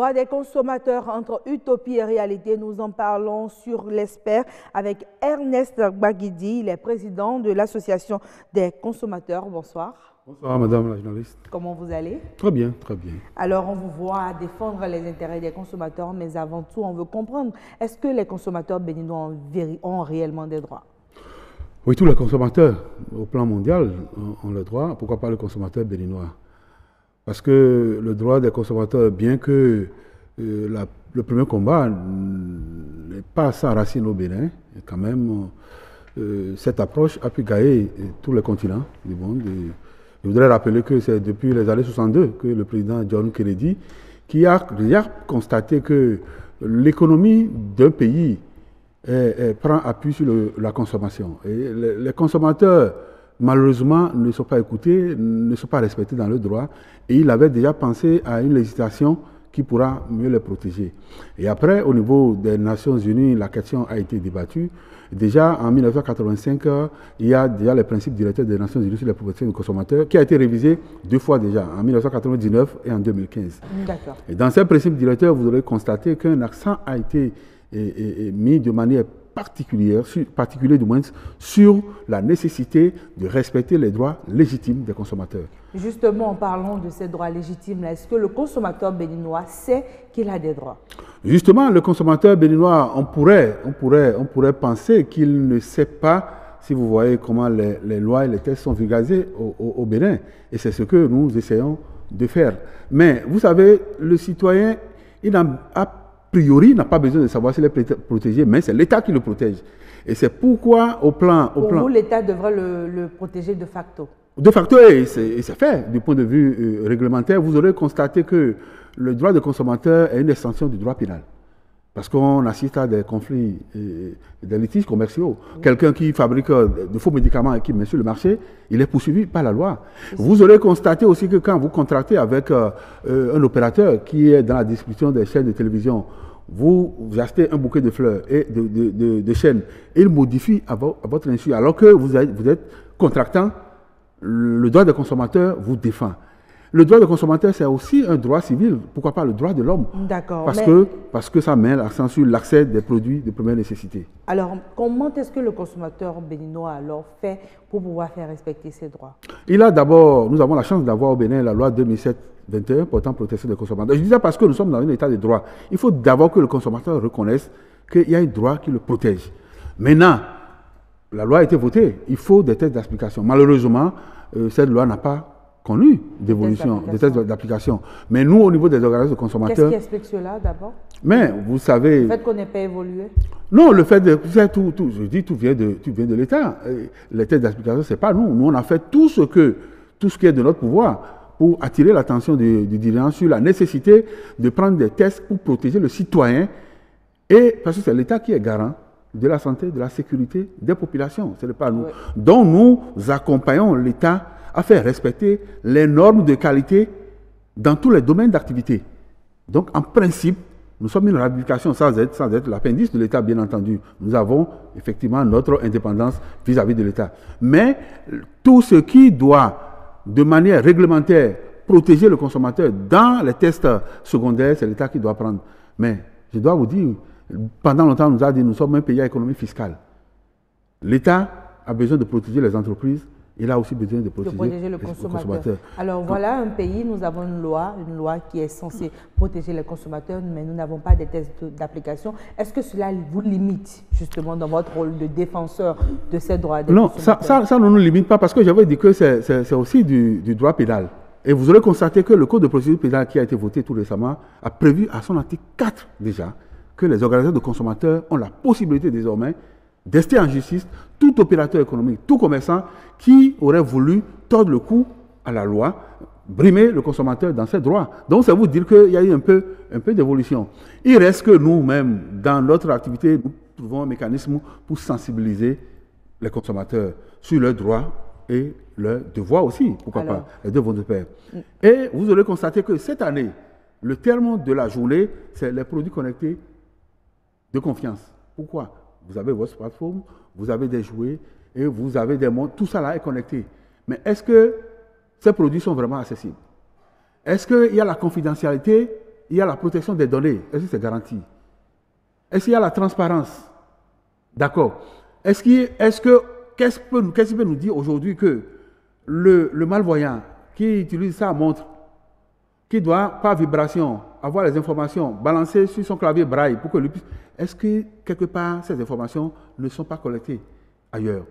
Droits des consommateurs entre utopie et réalité, nous en parlons sur l'Espère avec Ernest Baguidi, il est président de l'Association des consommateurs. Bonsoir. Bonsoir Madame la journaliste. Comment vous allez? Très bien, très bien. Alors on vous voit défendre les intérêts des consommateurs, mais avant tout on veut comprendre, est-ce que les consommateurs béninois ont réellement des droits? Oui, tous les consommateurs au plan mondial ont le droit, pourquoi pas le consommateur béninois? Parce que le droit des consommateurs, bien que le premier combat n'est pas sans racine au Bénin, quand même, cette approche a pu gagner tous les continents du monde. Je voudrais rappeler que c'est depuis les années 62 que le président John Kennedy qui a constaté que l'économie d'un pays prend appui sur la consommation. Et les consommateurs, malheureusement, ne sont pas écoutés, ne sont pas respectés dans le droit. Et il avait déjà pensé à une législation qui pourra mieux les protéger. Et après, au niveau des Nations Unies, la question a été débattue. Déjà, en 1985, il y a déjà les principes directeurs des Nations Unies sur la protection des consommateurs qui a été révisé 2 fois déjà, en 1999 et en 2015. D'accord. Et dans ces principes directeurs, vous aurez constaté qu'un accent a été mis de manière particulière du moins, sur la nécessité de respecter les droits légitimes des consommateurs. Justement, en parlant de ces droits légitimes, est-ce que le consommateur béninois sait qu'il a des droits? Justement, le consommateur béninois, on pourrait penser qu'il ne sait pas, si vous voyez comment les lois et les textes sont vulgarisés au Bénin. Et c'est ce que nous essayons de faire. Mais vous savez, le citoyen, il a priori, n'a pas besoin de savoir s'il est protégé, mais c'est l'État qui le protège. Et c'est pourquoi, Pour vous, l'État devrait le protéger de facto. De facto, et c'est fait. Du point de vue réglementaire, vous aurez constaté que le droit de consommateur est une extension du droit pénal. Parce qu'on assiste à des conflits, des litiges commerciaux. Oui. Quelqu'un qui fabrique de faux médicaments et qui met sur le marché, il est poursuivi par la loi. Vous aurez constaté aussi que quand vous contractez avec un opérateur qui est dans la distribution des chaînes de télévision, vous achetez un bouquet de fleurs et de chaînes, et il modifie à votre insu, alors que vous êtes contractant, le droit des consommateurs vous défend. Le droit des consommateurs, c'est aussi un droit civil, pourquoi pas le droit de l'homme? D'accord. Parce que ça met l'accent sur l'accès des produits de première nécessité. Alors, comment est-ce que le consommateur béninois alors fait pour pouvoir faire respecter ses droits? Nous avons la chance d'avoir au Bénin la loi 2007-21 portant protection des consommateurs. Je dis ça parce que nous sommes dans un état de droit. Il faut d'abord que le consommateur reconnaisse qu'il y a un droit qui le protège. Maintenant, la loi a été votée, il faut des tests d'application. Malheureusement, cette loi n'a pas connu d'évolution, des tests d'application. Mais nous, au niveau des organismes de consommateurs... Qu'est-ce qui explique cela d'abord? Mais vous savez... Le fait qu'on n'ait pas évolué? Non, le fait de... Je dis tout vient de l'État. Les tests d'application, ce n'est pas nous. Nous, on a fait tout ce qui est de notre pouvoir pour attirer l'attention du dirigeant sur la nécessité de prendre des tests pour protéger le citoyen. Et parce que c'est l'État qui est garant de la santé, de la sécurité des populations. Ce n'est pas nous. Oui. Donc, nous accompagnons l'État à faire respecter les normes de qualité dans tous les domaines d'activité. Donc, en principe, nous sommes une ramification sans être l'appendice de l'État, bien entendu. Nous avons effectivement notre indépendance vis-à-vis de l'État. Mais tout ce qui doit, de manière réglementaire, protéger le consommateur dans les tests secondaires, c'est l'État qui doit prendre. Mais je dois vous dire, pendant longtemps, on nous a dit que nous sommes un pays à économie fiscale. L'État a besoin de protéger les entreprises. Il a aussi besoin de protéger le consommateur. Alors voilà un pays, nous avons une loi qui est censée protéger les consommateurs, mais nous n'avons pas de tests d'application. Est-ce que cela vous limite justement dans votre rôle de défenseur de ces droits des consommateurs? Non, ça ne nous limite pas parce que j'avais dit que c'est aussi du droit pénal. Et vous aurez constaté que le Code de procédure pénale qui a été voté tout récemment a prévu à son article 4 déjà que les organisateurs de consommateurs ont la possibilité désormais d'ester en justice tout opérateur économique, tout commerçant qui aurait voulu tordre le cou à la loi, brimer le consommateur dans ses droits. Donc, ça veut dire qu'il y a eu un peu d'évolution. Il reste que nous-mêmes, dans notre activité, nous trouvons un mécanisme pour sensibiliser les consommateurs sur leurs droits et leurs devoirs aussi, pourquoi pas, les devoirs de pair. Et vous aurez constaté que cette année, le terme de la journée, c'est les produits connectés de confiance. Pourquoi? Vous avez votre smartphone, vous avez des jouets et vous avez des montres, tout ça là est connecté. Mais est-ce que ces produits sont vraiment accessibles? Est-ce qu'il y a la confidentialité il y a la protection des données? Est-ce que c'est garanti? Est-ce qu'il y a la transparence? D'accord. Qu'est-ce qui peut nous dire aujourd'hui que le malvoyant qui utilise sa montre, qui doit, par vibration, avoir les informations balancées sur son clavier braille pour que lui puisse... Est-ce que, quelque part, ces informations ne sont pas collectées ailleurs?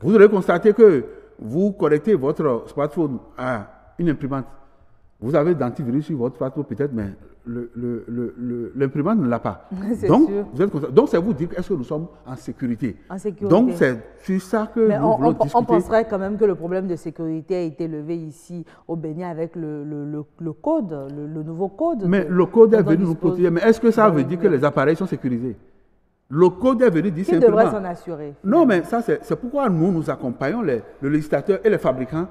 Vous aurez constaté que vous connectez votre smartphone à une imprimante. Vous avez d'antivirus sur votre smartphone peut-être, mais l'imprimante ne l'a pas. Donc, c'est vous dire est-ce que nous sommes en sécurité. Donc, c'est sur ça que nous voulons discuter. On penserait quand même que le problème de sécurité a été levé ici au Bénin avec le code, le nouveau code. Mais le code est venu nous protéger. Mais est-ce que ça veut dire que les appareils sont sécurisés? Le code est venu dire simplement... Qui devrait s'en assurer? Non, mais ça, c'est pourquoi nous accompagnons le législateur et les fabricants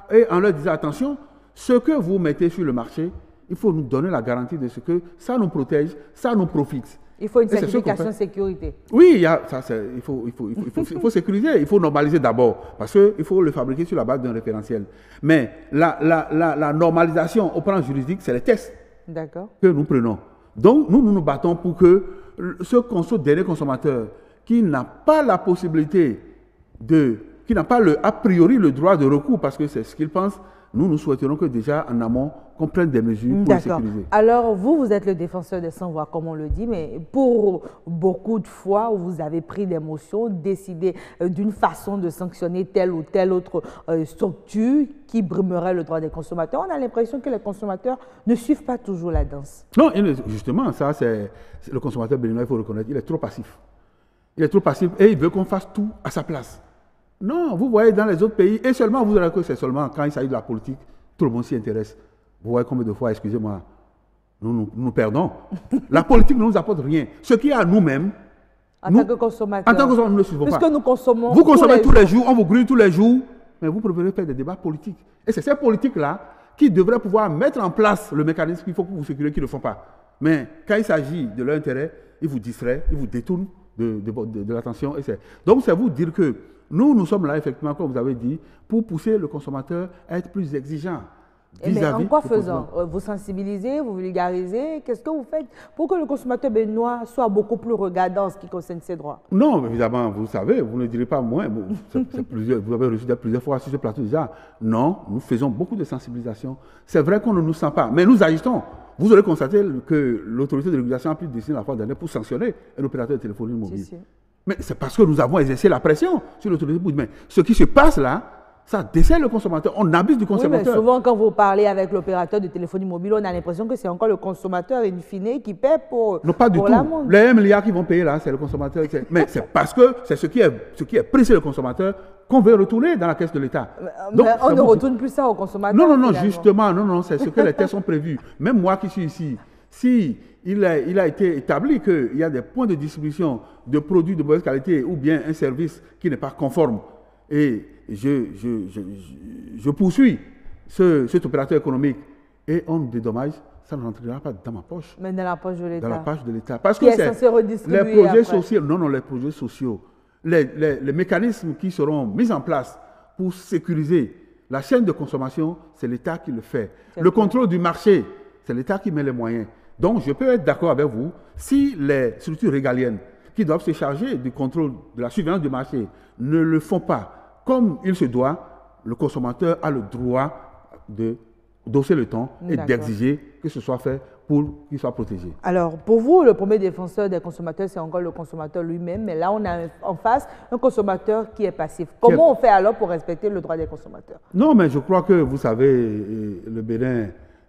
et en leur disant attention, ce que vous mettez sur le marché, il faut nous donner la garantie de ce que ça nous protège, ça nous profite. Il faut une certification sécurité. Oui, il faut sécuriser, il faut normaliser d'abord, parce qu'il faut le fabriquer sur la base d'un référentiel. Mais la normalisation au plan juridique, c'est les tests que nous prenons. Donc, nous nous battons pour que ce dernier consommateur qui n'a pas la possibilité qui n'a pas a priori le droit de recours, parce que c'est ce qu'il pense, nous souhaiterons que déjà en amont, qu'on prenne des mesures pour le sécuriser. Alors, vous êtes le défenseur des sans-voix, comme on le dit, mais pour beaucoup de fois où vous avez pris des motions, décidé d'une façon de sanctionner telle ou telle autre structure qui brimerait le droit des consommateurs, on a l'impression que les consommateurs ne suivent pas toujours la danse. Non, justement, ça, c'est le consommateur béninois, il faut reconnaître, il est trop passif. Il est trop passif et il veut qu'on fasse tout à sa place. Non, vous voyez dans les autres pays, et seulement vous verrez que c'est seulement quand il s'agit de la politique, tout le monde s'y intéresse. Vous voyez combien de fois, excusez-moi, nous perdons. La politique ne nous apporte rien. Ce qui est à nous-mêmes, en tant que consommateurs, nous ne suivons pas. Puisque nous consommons. Vous consommez tous les jours, on vous grille tous les jours, mais vous préférez faire des débats politiques. Et c'est ces politiques-là qui devraient pouvoir mettre en place le mécanisme qu'il faut que vous sécurisez, qu'ils ne le font pas. Mais quand il s'agit de leur intérêt, ils vous distraient, ils vous détournent de l'attention. Donc, c'est vous dire que nous sommes là, effectivement, comme vous avez dit, pour pousser le consommateur à être plus exigeant. Mais en quoi faisant? Vous sensibilisez, vous vulgarisez? Qu'est-ce que vous faites pour que le consommateur béninois soit beaucoup plus regardant en ce qui concerne ses droits? Non, évidemment, vous savez, vous ne direz pas moins. Vous avez reçu plusieurs fois sur ce plateau déjà. Non, nous faisons beaucoup de sensibilisation. C'est vrai qu'on ne nous sent pas, mais nous agissons. Vous aurez constaté que l'autorité de régulation a pris décision la fois dernière pour sanctionner un opérateur de téléphonie mobile. Mais c'est parce que nous avons exercé la pression sur l'autorité. Mais ce qui se passe là, ça dessert le consommateur. On abuse du consommateur. Oui, mais souvent, quand vous parlez avec l'opérateur de téléphonie mobile, on a l'impression que c'est encore le consommateur, in fine, qui paie pour non, pas du tout. Les 1 milliard qui vont payer là, c'est le consommateur. Mais c'est parce que c'est ce qui est pris sur le consommateur qu'on veut retourner dans la caisse de l'État. Donc, on ne retourne plus ça au consommateur. Non, justement, non, c'est ce que les tests ont prévu. Même moi qui suis ici, si il a été établi qu'il y a des points de distribution de produits de mauvaise qualité ou bien un service qui n'est pas conforme, et je poursuis cet opérateur économique et on me dédommage, ça ne rentrera pas dans ma poche. Mais dans la poche de l'État. Dans la poche de l'État. Parce qui que est censé redistribuer les projets après. sociaux. Non, les projets sociaux. Les mécanismes qui seront mis en place pour sécuriser la chaîne de consommation, c'est l'État qui le fait. Le contrôle du marché, c'est l'État qui met les moyens. Donc, je peux être d'accord avec vous, si les structures régaliennes qui doivent se charger du contrôle, de la surveillance du marché, ne le font pas comme il se doit, le consommateur a le droit de d'hausser le ton et d'exiger que ce soit fait pour qu'il soit protégé. Alors, pour vous, le premier défenseur des consommateurs, c'est encore le consommateur lui-même, mais là, on a en face un consommateur qui est passif. Comment on fait alors pour respecter le droit des consommateurs? Non, mais je crois que, vous savez, le Bénin,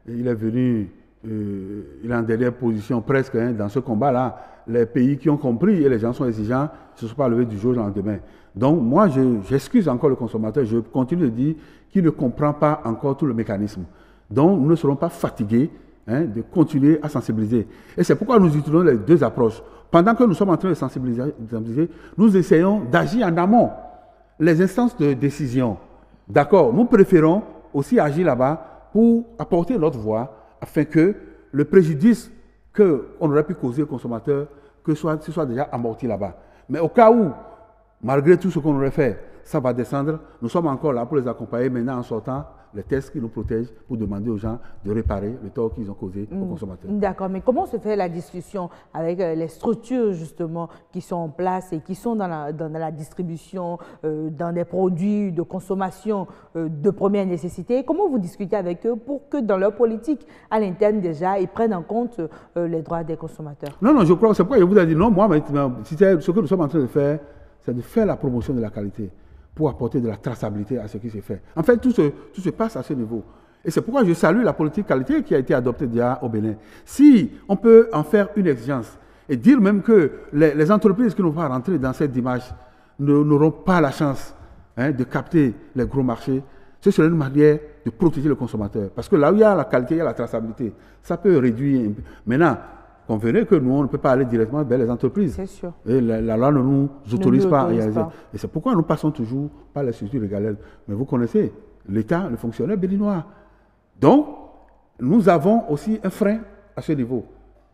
il est venu, il est en dernière position presque dans ce combat-là. Les pays qui ont compris et les gens sont exigeants, ne se sont pas levés du jour au lendemain. Donc, moi, j'excuse encore le consommateur. Je continue de dire qu'il ne comprend pas encore tout le mécanisme. Donc, nous ne serons pas fatigués de continuer à sensibiliser. Et c'est pourquoi nous utilisons les deux approches. Pendant que nous sommes en train de sensibiliser, nous essayons d'agir en amont. Les instances de décision, d'accord, nous préférons aussi agir là-bas pour apporter notre voix afin que le préjudice qu'on aurait pu causer aux consommateurs, ce soit déjà amorti là-bas. Mais au cas où malgré tout ce qu'on aurait fait, ça va descendre. Nous sommes encore là pour les accompagner maintenant en sortant les tests qui nous protègent pour demander aux gens de réparer le tort qu'ils ont causé aux consommateurs. D'accord, mais comment se fait la discussion avec les structures justement qui sont en place et qui sont dans la distribution, dans des produits de consommation de première nécessité? Comment vous discutez avec eux pour que dans leur politique à l'interne déjà, ils prennent en compte les droits des consommateurs? Non, je crois, c'est pourquoi je vous ai dit non, moi, ce que nous sommes en train de faire, c'est de faire la promotion de la qualité, pour apporter de la traçabilité à ce qui se fait. En fait, tout se passe à ce niveau. Et c'est pourquoi je salue la politique qualité qui a été adoptée déjà au Bénin. Si on peut en faire une exigence et dire même que les entreprises qui ne vont pas rentrer dans cette image n'auront pas la chance de capter les gros marchés, ce serait une manière de protéger le consommateur. Parce que là où il y a la qualité, il y a la traçabilité. Ça peut réduire un peu. Maintenant, convenez que nous, on ne peut pas aller directement vers les entreprises. C'est sûr. Et la loi ne nous autorise pas à réaliser. pas. Et c'est pourquoi nous passons toujours par les structures régaliennes. Mais vous connaissez l'État, le fonctionnaire béninois. Donc, nous avons aussi un frein à ce niveau.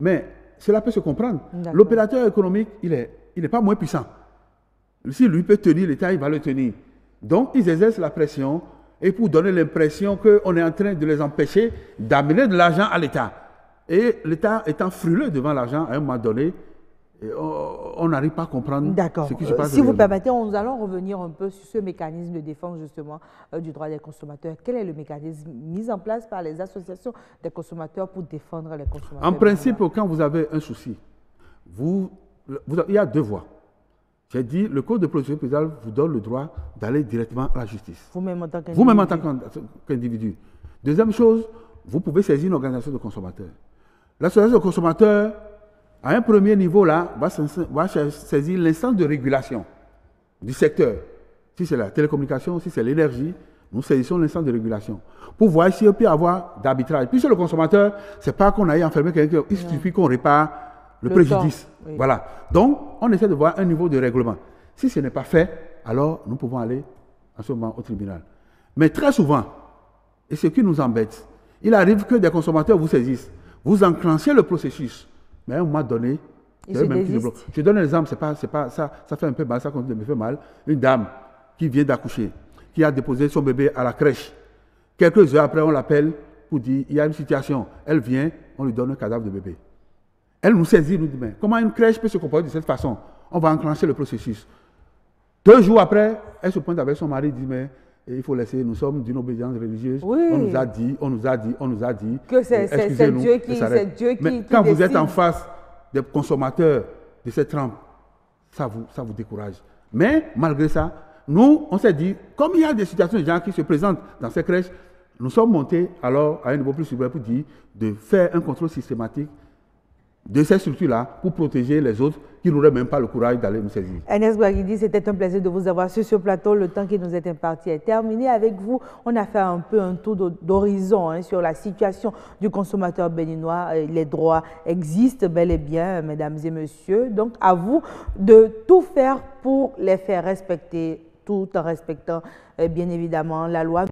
Mais cela peut se comprendre. L'opérateur économique, il n'est pas moins puissant. Si lui peut tenir l'État, il va le tenir. Donc, ils exercent la pression et pour donner l'impression qu'on est en train de les empêcher d'amener de l'argent à l'État. Et l'État étant frileux devant l'argent, à un moment donné, on n'arrive pas à comprendre ce qui se passe. Si vous permettez, nous allons revenir un peu sur ce mécanisme de défense justement du droit des consommateurs. Quel est le mécanisme mis en place par les associations des consommateurs pour défendre les consommateurs? En principe, quand vous avez un souci, il y a deux voies. J'ai dit, le Code de procédure pénale vous donne le droit d'aller directement à la justice. Vous-même en tant qu'individu. Vous-même en tant qu'individu. Deuxième chose, vous pouvez saisir une organisation de consommateurs. L'association de consommateurs, à un premier niveau, là, va saisir l'instance de régulation du secteur. Si c'est la télécommunication, si c'est l'énergie, nous saisissons l'instance de régulation pour voir si on peut avoir d'arbitrage. Puis sur le consommateur, ce n'est pas qu'on aille enfermer quelqu'un, il suffit qu'on répare le préjudice. Oui. Voilà. Donc, on essaie de voir un niveau de règlement. Si ce n'est pas fait, alors nous pouvons aller en ce moment au tribunal. Mais très souvent, et ce qui nous embête, il arrive que des consommateurs vous saisissent. Vous enclenchez le processus, mais à un moment donné, je donne un exemple, ça fait un peu mal, ça continue de me faire mal. Une dame qui vient d'accoucher, qui a déposé son bébé à la crèche. Quelques heures après, on l'appelle pour dire il y a une situation. Elle vient, on lui donne un cadavre de bébé. Elle nous saisit, nous dit mais comment une crèche peut se comporter de cette façon? On va enclencher le processus. 2 jours après, elle se pointe avec son mari et dit mais il faut laisser, nous sommes d'une obédience religieuse. Oui. On nous a dit. Que c'est Dieu qui Mais quand vous êtes en face des consommateurs de cette trempe, ça vous décourage. Mais malgré ça, nous, on s'est dit, comme il y a des situations de gens qui se présentent dans ces crèches, nous sommes montés alors à un niveau plus supérieur pour dire de faire un contrôle systématique de ces structures-là pour protéger les autres qui n'auraient même pas le courage d'aller nous saisir. Ernest Bouaguidi, c'était un plaisir de vous avoir sur ce plateau. Le temps qui nous est imparti est terminé. Avec vous, on a fait un peu un tour d'horizon sur la situation du consommateur béninois. Les droits existent bel et bien, mesdames et messieurs. Donc, à vous de tout faire pour les faire respecter, tout en respectant, bien évidemment, la loi.